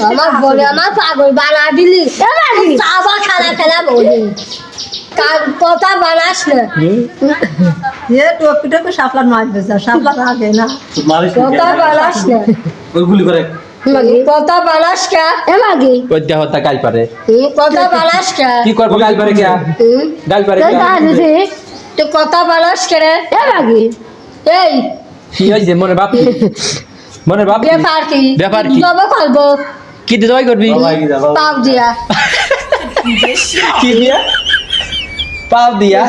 আমার বলে আমার পাগল বানা দিলি চাবা খেলা খেলা বলি কথা বানাস না ये टोपी टोपी शापला मार देता शापला आगे ना কথা বানাস না গুলি করে কথা বানাস কা এমাগি ওই দেহ তা গাল পারে কথা বানাস কা কি করবো গাল পারে কে গাল পারে কে তো কথা বানাস কে রে এমাগি এই কি হইছে মনে বাপ মনে বাপ ব্যাপার কি ব্যাপার কি? বাবা করবো কি দিদাই করবি পাপ দিয়া কি দিয়া পাও দিয়া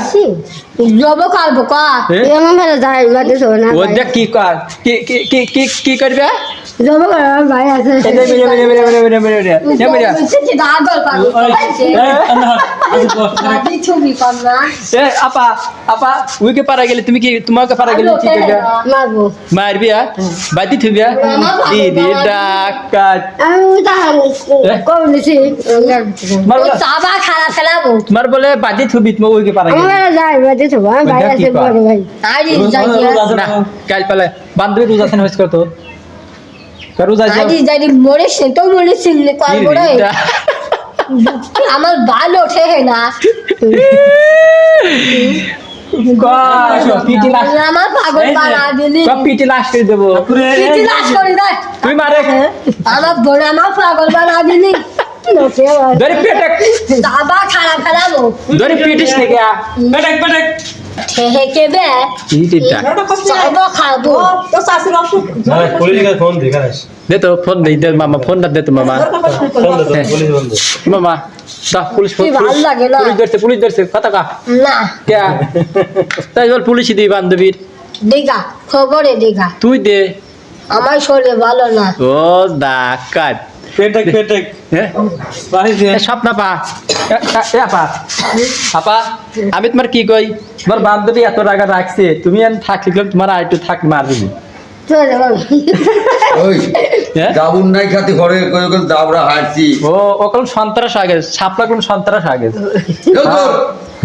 জব করবো কা এমন ভালো যায় বাদে শোনা ও দেখ কি কর কি কি কি কি কি করবে জব করে আমার ভাই আছে এই মেরে মেরে মেরে মেরে মেরে মেরে মেরে মেরে কি দাগল পাগল দাদি ছবি করনা এ আপা আপা উইকে পারা গেলে তুমি কি তোমাকে পারা গেলে কি করবে মারবো মারবি বাদি থুবিয়া দিদি ডাকাত আমি তাহলে কম দিছি মার চাবা খেলা খেলাবো তোমার বলে বাদি থুবি তুমি উইকে পারা গেলে আমার যায় বাদে শোনা আমার ভাই আছে বড় ভাই আরে যাই না কাল পালে বান্ধবী রোজা সেন হইছ করতো রোজা যাও আরে যাই মরিস তো মরিস কল বড় আমার বাল ওঠে না পিটি লাশ আমার পাগল বানা দিলি পিটি লাশ করে দেবো পিটি লাশ করে দে তুই মারে আমার বড় আমার পাগল বানা দিলি ধরে পেটে দাবা খারাপ খেলাবো ধরে পিটিস থেকে পেটে পেটে হে কেবে পিটিটা চাইবো খাবো तो सासुर অসুখ পুলিশ ফোন দে গাইস দে তো ফোন দে মামা ফোনটা দে তো মামা ফোন দে পুলিশ ফোন দে মামা দা পুলিশ কি ভাল লাগে না পুলিশ ধরছে কথা কা না কে তাই বল পুলিশই দিই বান্ধবীর দেখা খবরে দেখা তুই দে আমার শরীর ভালো না ও ডাকাত পেটেক পেটেক হ্যাঁ বাড়ি দে স্বপ্ন পা আপা আপা আমি তোমার কি কই তোমার বান্ধবী এত টাকা রাখছে তুমি আমি থাকলে তোমার আর একটু থাক মারবি চলে বাবা ওই হ্যাঁ? দাবুন নাই খাতে ঘরে কই কই দাবরা হাঁটছি ও কোন সন্ত্রাস আগে সাপলা কোন সন্ত্রাস আগে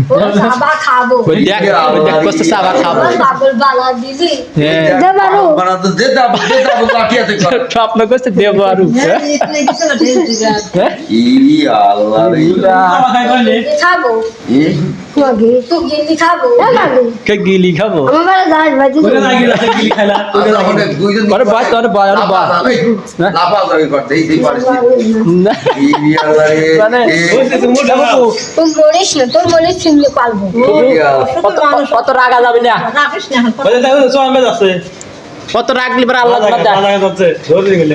ও সাবা খাবো ওই দেখ কষ্ট সাবা খাবো আমার পাগল বানা দিলি হ্যাঁ বানাতো দে দাবু লাঠিয়াতে কর স্বপ্ন করছে দেবো আরু হ্যাঁ? इतने किसे ना ढेर दिया হ্যাঁ? ইরি আল্লাহ রে খাই বলে খাবো এ মাগি তুই গিলি খাবো কে গিলি খাবো আমার যায় বাদে ওরে লাগি লাগি গিলি খাইলা আমরা অনেক দুইজন আরে বাই তোর বাই আরে বা লাফা দাবি করতে এই পারিস না ইরি আল্লাহ রে মানে ওইতে তুমি মুড লাগাও তুই মরিস না তোর মনে চিনলে পারবো কত রাগা যাবে না রাখিস না এখন বলে দেখো তো আমি যাচ্ছে কত রাগলি পর আল্লাহ যাচ্ছে ধরে গেলে